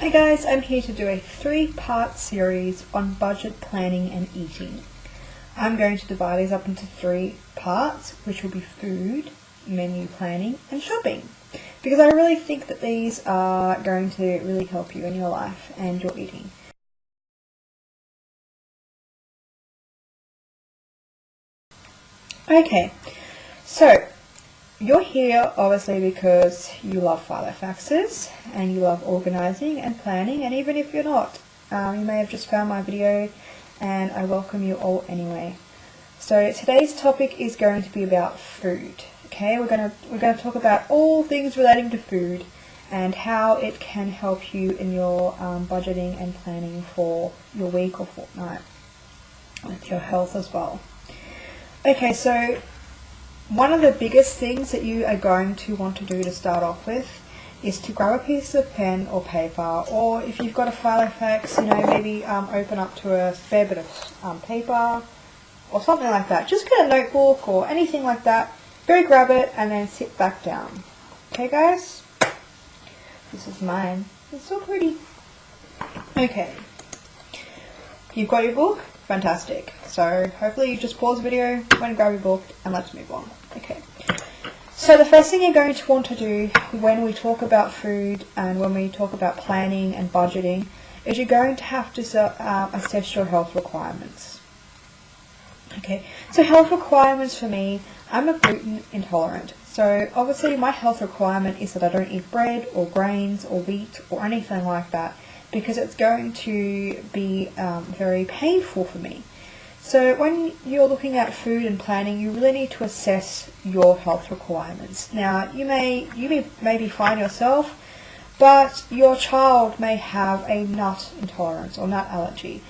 Hi guys, I'm here to do a 3-part series on budget planning and eating. I'm going to divide these up into 3 parts, which will be food, menu planning and shopping, because I really think that these are going to really help you in your life and your eating. Okay, so you're here obviously because you love Filofaxes and you love organising and planning, and even if you're not, you may have just found my video and I welcome you all anyway. So today's topic is going to be about food. Okay, we're going to talk about all things relating to food and how it can help you in your budgeting and planning for your week or fortnight with your health as well. Okay, so one of the biggest things that you are going to want to do to start off with is to grab a piece of pen or paper, or if you've got a Filofax, maybe open up to a fair bit of paper or something like that. Just get a notebook or anything like that. Go grab it and then sit back down. Okay guys? This is mine. It's so pretty. Okay. You've got your book? Fantastic. So hopefully you just pause the video, go and grab your book, and let's move on. Okay. So the first thing you're going to want to do when we talk about food and when we talk about planning and budgeting is you're going to have to assess your health requirements. Okay. So health requirements for me, I'm a gluten intolerant. So obviously my health requirement is that I don't eat bread or grains or wheat or anything like that, because it's going to be very painful for me. So when you're looking at food and planning, you really need to assess your health requirements. Now, you may maybe find yourself, but your child may have a nut intolerance or nut allergy,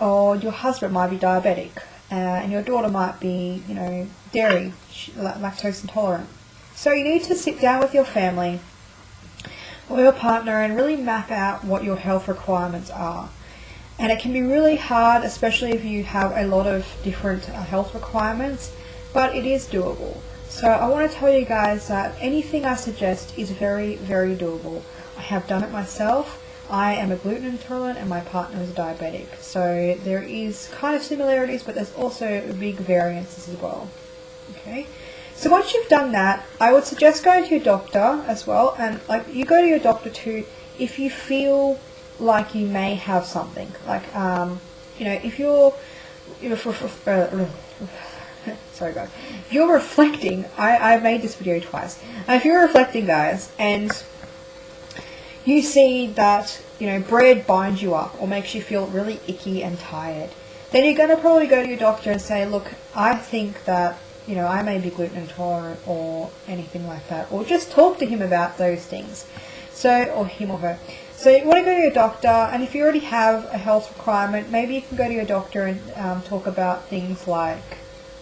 or your husband might be diabetic, and your daughter might be, dairy, lactose intolerant. So you need to sit down with your family or your partner and really map out what your health requirements are. And it can be really hard, especially if you have a lot of different health requirements, but it is doable. So I want to tell you guys that anything I suggest is very, very doable. I have done it myself. I am a gluten intolerant and my partner is diabetic. So there is kind of similarities, but there's also big variances as well. Okay. So once you've done that, I would suggest going to your doctor as well, and you go to your doctor too if you feel like you may have something. Like if you're sorry guys, if you're reflecting, I've made this video twice. If you're reflecting, guys, and you see that bread binds you up or makes you feel really icky and tired, then you're going to probably go to your doctor and say, look, I think that I may be gluten intolerant or anything like that, or just talk to him about those things. So, or him or her. So you want to go to your doctor, and if you already have a health requirement, maybe you can go to your doctor and talk about things like,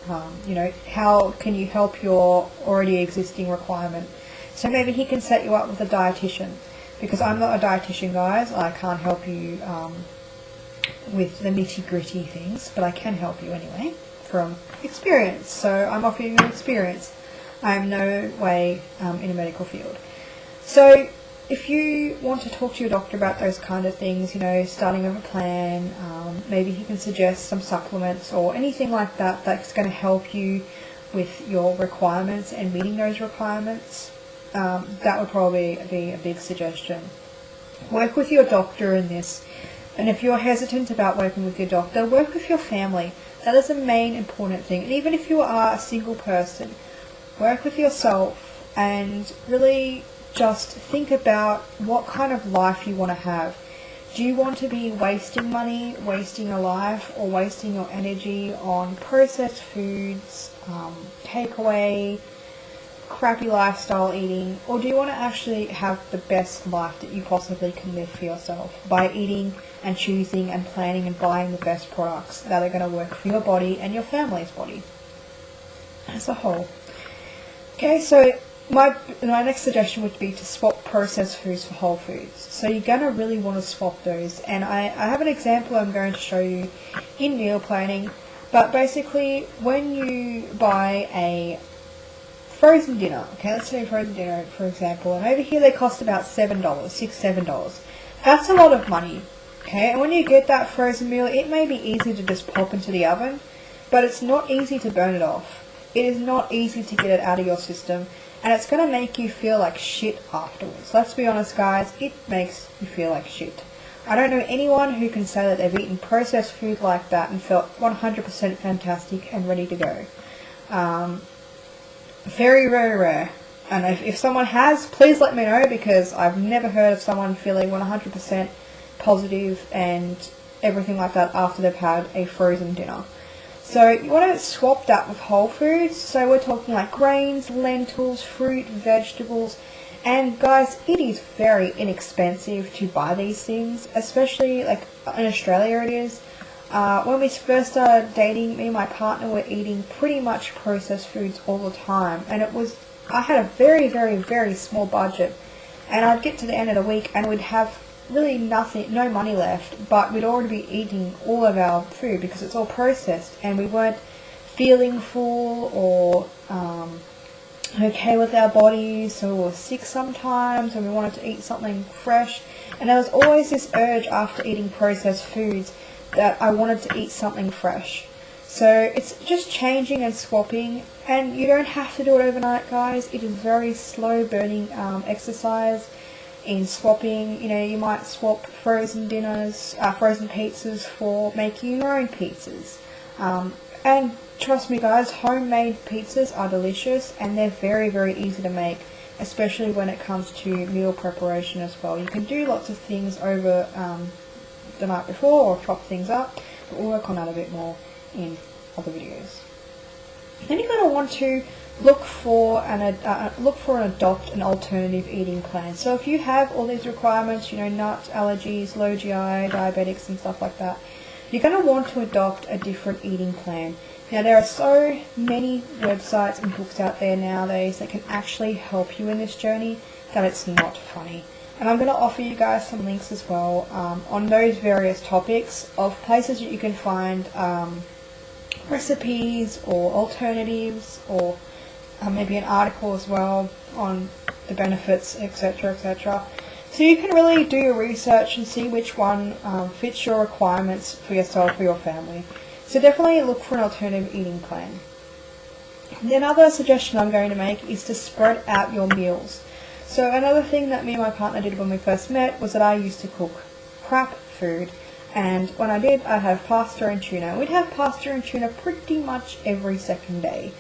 how can you help your already existing requirement. So maybe he can set you up with a dietitian, because I'm not a dietitian, guys. I can't help you with the nitty-gritty things, but I can help you anyway from experience. So I'm offering you experience. I'm no way in a medical field. So if you want to talk to your doctor about those kind of things, starting with a plan, maybe he can suggest some supplements or anything like that that's going to help you with your requirements and meeting those requirements. That would probably be a big suggestion. Work with your doctor in this, and if you're hesitant about working with your doctor, work with your family. That is the main important thing. And even if you are a single person, work with yourself and really just think about what kind of life you want to have. Do you want to be wasting money, wasting your life, or wasting your energy on processed foods, takeaway, crappy lifestyle eating, or do you want to actually have the best life that you possibly can live for yourself by eating and choosing and planning and buying the best products that are going to work for your body and your family's body as a whole? Okay, so my next suggestion would be to swap processed foods for whole foods. So you're going to really want to swap those, and I have an example I'm going to show you in meal planning. But basically, when you buy a frozen dinner, okay, let's say frozen dinner for example, and over here they cost about $7, $6, $7. That's a lot of money. Okay, and when you get that frozen meal, it may be easy to just pop into the oven, but it's not easy to burn it off. It is not easy to get it out of your system, and it's going to make you feel like shit afterwards. Let's be honest, guys, it makes you feel like shit. I don't know anyone who can say that they've eaten processed food like that and felt 100% fantastic and ready to go. Very, very rare. And if someone has, please let me know, because I've never heard of someone feeling 100% positive and everything like that after they've had a frozen dinner. So you want to swap that with whole foods. So we're talking like grains, lentils, fruit, vegetables. And guys, it is very inexpensive to buy these things, especially like in Australia it is. When we first started dating, me and my partner were eating pretty much processed foods all the time. And I had a very, very, very small budget. And I'd get to the end of the week and we'd have really nothing, no money left, but we'd already be eating all of our food because it's all processed, and we weren't feeling full or okay with our bodies, so we were sick sometimes and we wanted to eat something fresh, and there was always this urge after eating processed foods that I wanted to eat something fresh. So it's just changing and swapping, and you don't have to do it overnight, guys. It is very slow burning exercise. In swapping, you might swap frozen pizzas for making your own pizzas. And trust me, guys, homemade pizzas are delicious and they're very, very easy to make, especially when it comes to meal preparation as well. You can do lots of things over the night before or chop things up, but we'll work on that a bit more in other videos. Then you're going to want to look for and adopt an alternative eating plan. So if you have all these requirements, nuts, allergies, low GI, diabetics and stuff like that, you're going to want to adopt a different eating plan. Now there are so many websites and books out there nowadays that can actually help you in this journey that it's not funny. And I'm going to offer you guys some links as well on those various topics of places that you can find recipes or alternatives, or maybe an article as well on the benefits, etc., etc. So you can really do your research and see which one fits your requirements for yourself or your family. So definitely look for an alternative eating plan. The another suggestion I'm going to make is to spread out your meals. So another thing that me and my partner did when we first met was that I used to cook crap food. And when I did, I'd have pasta and tuna. We'd have pasta and tuna pretty much every second day.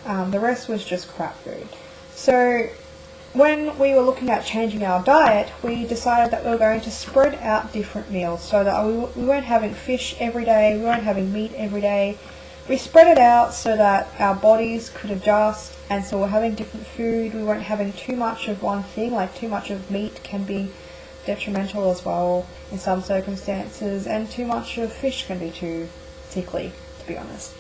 The rest was just crap food. So when we were looking at changing our diet, we decided that we were going to spread out different meals so that we weren't having fish every day, we weren't having meat every day. We spread it out so that our bodies could adjust, and so we're having different food. We weren't having too much of one thing, like too much of meat can be detrimental as well in some circumstances, and too much of fish can be too sickly, to be honest.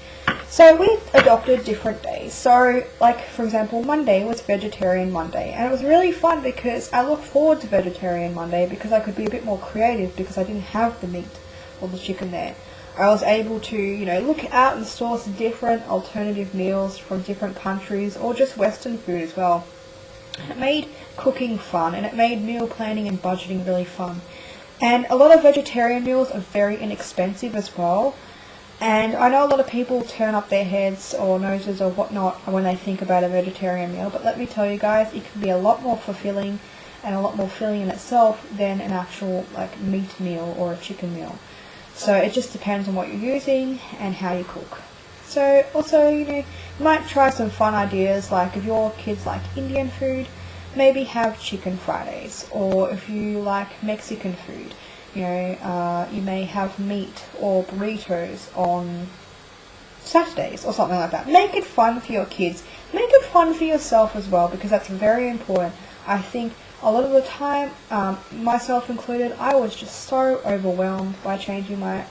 So we adopted different days. So, like, for example, Monday was Vegetarian Monday. And it was really fun because I looked forward to Vegetarian Monday because I could be a bit more creative because I didn't have the meat or the chicken there. I was able to, look out and source different alternative meals from different countries or just Western food as well. And it made cooking fun, and it made meal planning and budgeting really fun. And a lot of vegetarian meals are very inexpensive as well. And I know a lot of people turn up their heads or noses or whatnot when they think about a vegetarian meal, but let me tell you guys, it can be a lot more fulfilling and a lot more filling in itself than an actual meat meal or a chicken meal. So it just depends on what you're using and how you cook. So also, you might try some fun ideas, like if your kids like Indian food, maybe have chicken Fridays, or if you like Mexican food, you may have meat or burritos on Saturdays or something like that. Make it fun for your kids. Make it fun for yourself as well, because that's very important. I think a lot of the time, myself included, I was just so overwhelmed by changing my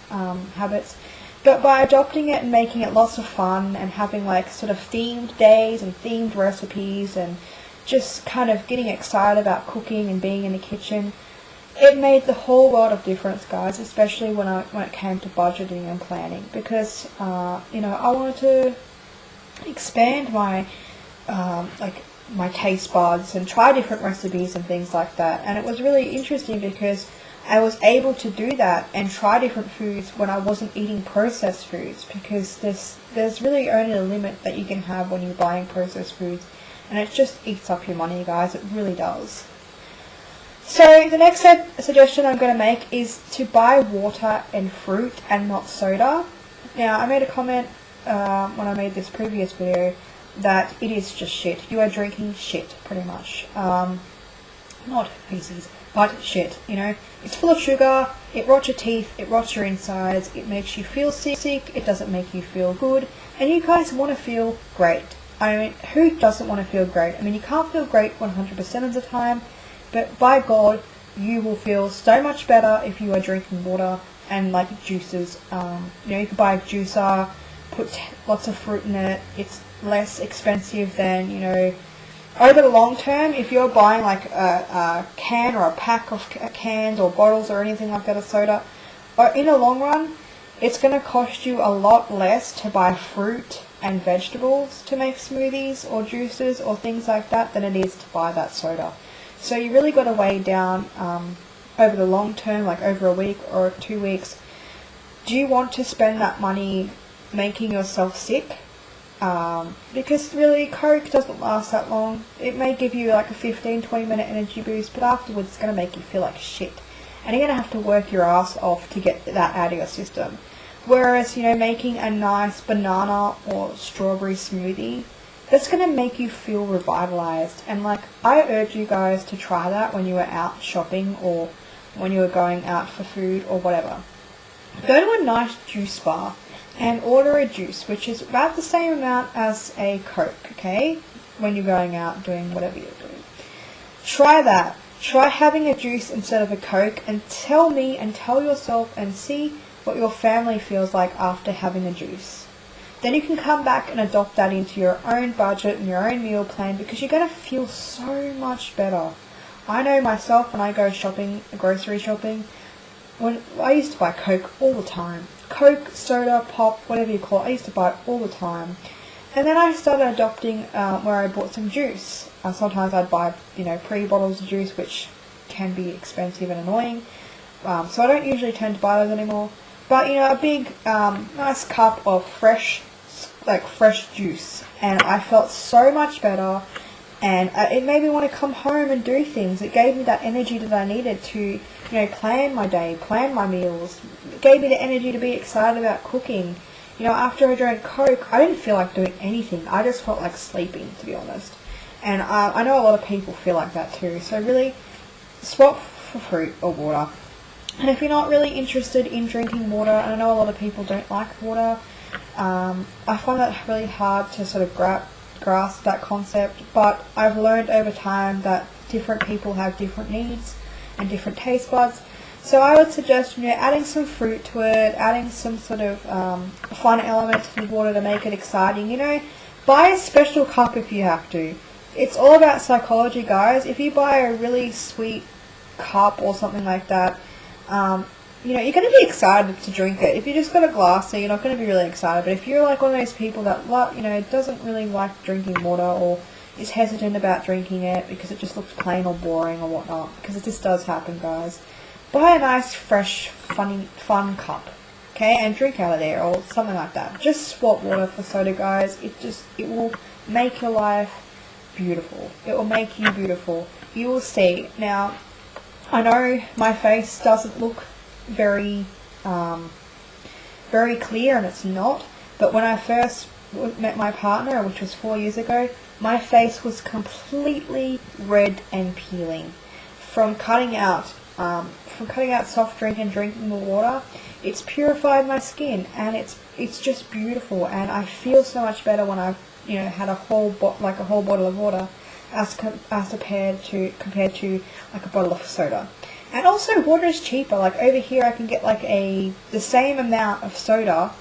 habits. But by adopting it and making it lots of fun and having sort of themed days and themed recipes and just kind of getting excited about cooking and being in the kitchen, it made the whole world of difference, guys, especially when it came to budgeting and planning, because I wanted to expand my my taste buds and try different recipes and things like that. And it was really interesting because I was able to do that and try different foods when I wasn't eating processed foods, because there's really only a limit that you can have when you're buying processed foods, and it just eats up your money, guys. It really does. So the next suggestion I'm going to make is to buy water and fruit and not soda. Now, I made a comment when I made this previous video that it is just shit. You are drinking shit, pretty much. Not feces, but shit, you know. It's full of sugar, it rots your teeth, it rots your insides, it makes you feel sick, it doesn't make you feel good, and you guys want to feel great. I mean, who doesn't want to feel great? I mean, you can't feel great 100% of the time, but by God, you will feel so much better if you are drinking water and like juices. You know, you can buy a juicer, put lots of fruit in it. It's less expensive than, you know, over the long term, if you're buying like a can or a pack of cans or bottles or anything like that of soda, or in the long run, it's going to cost you a lot less to buy fruit and vegetables to make smoothies or juices or things like that than it is to buy that soda. So you really got to weigh down over the long term, like over a week or 2 weeks. Do you want to spend that money making yourself sick? Because really, Coke doesn't last that long. It may give you like a 15-20 minute energy boost, but afterwards it's going to make you feel like shit. And you're going to have to work your ass off to get that out of your system. Whereas, you know, making a nice banana or strawberry smoothie, that's going to make you feel revitalized. And like, I urge you guys to try that when you are out shopping or when you are going out for food or whatever. Go to a nice juice bar and order a juice, which is about the same amount as a Coke, okay? When you're going out doing whatever you're doing. Try that. Try having a juice instead of a Coke, and tell me and tell yourself and see what your family feels like after having a juice. Then you can come back and adopt that into your own budget and your own meal plan, because you're going to feel so much better. I know myself, when I go shopping, grocery shopping, when I used to buy Coke all the time. Coke, soda, pop, whatever you call it, I used to buy it all the time. And then I started adopting where I bought some juice. Sometimes I'd buy, you know, pre-bottles of juice, which can be expensive and annoying. So I don't usually tend to buy those anymore. But, you know, a big, nice cup of fresh juice. And I felt so much better. And it made me want to come home and do things. It gave me that energy that I needed to, you know, plan my day, plan my meals. It gave me the energy to be excited about cooking. You know, after I drank Coke, I didn't feel like doing anything. I just felt like sleeping, to be honest. And I know a lot of people feel like that too. So really, swap for fruit or water. And if you're not really interested in drinking water, and I know a lot of people don't like water, I find that really hard to sort of grasp that concept, but I've learned over time that different people have different needs and different taste buds. So I would suggest, you know, adding some fruit to it, adding some sort of fun element to the water to make it exciting. You know, buy a special cup if you have to. It's all about psychology, guys. If you buy a really sweet cup or something like that, you know, you're going to be excited to drink it. If you just got a glass, so you're not going to be really excited. But if you're like one of those people that, you know, doesn't really like drinking water or is hesitant about drinking it because it just looks plain or boring or whatnot, because it just does happen, guys, buy a nice, fresh, fun cup, okay, and drink out of there or something like that. Just swap water for soda, guys. It will make your life beautiful. It will make you beautiful. You will see. Now, I know my face doesn't look very clear, and it's not, but when I first met my partner, which was 4 years ago, my face was completely red and peeling from cutting out soft drink and drinking the water. It's purified my skin, and it's just beautiful, and I feel so much better when I've, you know, had a whole bottle of water as compared to like a bottle of soda. And also, water is cheaper. Like over here, I can get like the same amount of soda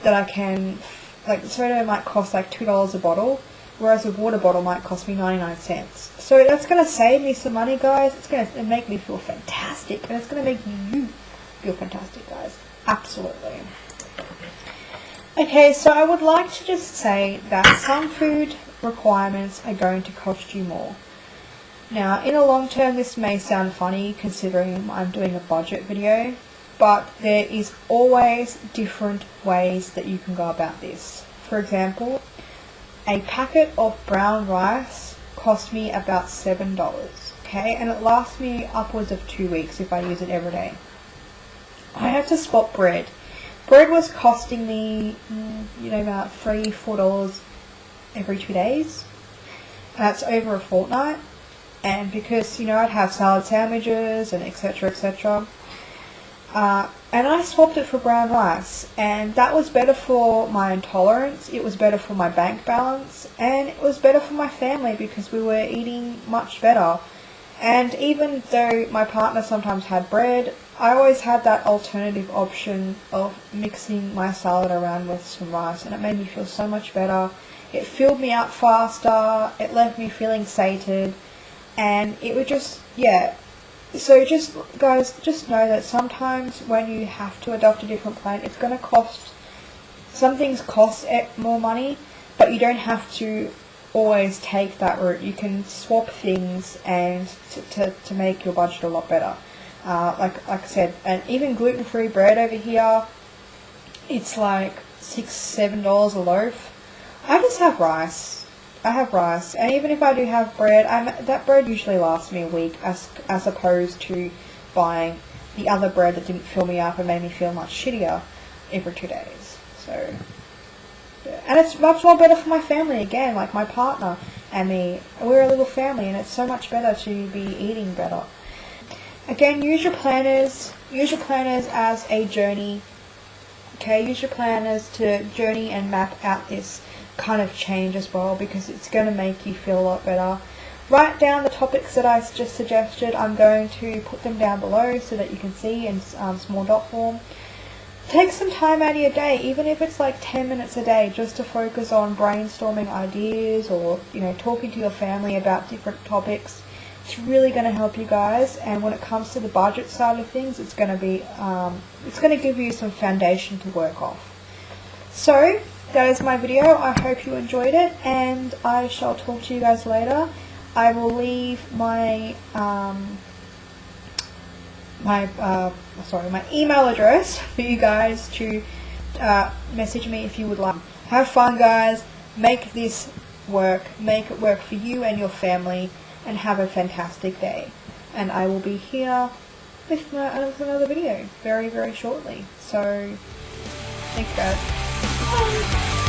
that I can. Like the soda might cost like $2 a bottle, whereas a water bottle might cost me 99 cents. So that's going to save me some money, guys. It's going to make me feel fantastic, and it's going to make you feel fantastic, guys. Absolutely. Okay, so I would like to just say that some food requirements are going to cost you more. Now, in the long term, this may sound funny considering I'm doing a budget video, but there is always different ways that you can go about this. For example, a packet of brown rice cost me about $7, okay, and it lasts me upwards of 2 weeks if I use it every day. I had to swap bread. Bread was costing me, about $3-4 every 2 days. That's over a fortnight. And because, I'd have salad sandwiches and etc, etc. And I swapped it for brown rice, and that was better for my intolerance, it was better for my bank balance, and it was better for my family because we were eating much better. And even though my partner sometimes had bread, I always had that alternative option of mixing my salad around with some rice, and it made me feel so much better. It filled me up faster, it left me feeling sated, and it would just, So guys, just know that sometimes when you have to adopt a different plan, it's going to cost, some things cost more money, but you don't have to always take that route. You can swap things and to make your budget a lot better. Like I said, and even gluten-free bread over here, it's like $6-7 a loaf. I just have rice. I have rice, and even if I do have bread, that bread usually lasts me a week, as opposed to buying the other bread that didn't fill me up and made me feel much shittier every 2 days. So, yeah. And it's much more better for my family, again, like my partner and me. We're a little family, and it's so much better to be eating better. Again, use your planners as a journey. Okay, use your planners to journey and map out this kind of change as well, because it's going to make you feel a lot better. Write down the topics that I just suggested. I'm going to put them down below so that you can see in small dot form. Take some time out of your day, even if it's like 10 minutes a day, just to focus on brainstorming ideas or talking to your family about different topics. It's really going to help you guys, and when it comes to the budget side of things, it's going to be it's going to give you some foundation to work off. So that is my video. I hope you enjoyed it, and I shall talk to you guys later. I will leave my my email address for you guys to message me if you would like. Have fun, guys. Make this work. Make it work for you and your family, and have a fantastic day. And I will be here with another video very, very shortly. So, thanks, guys. Bye.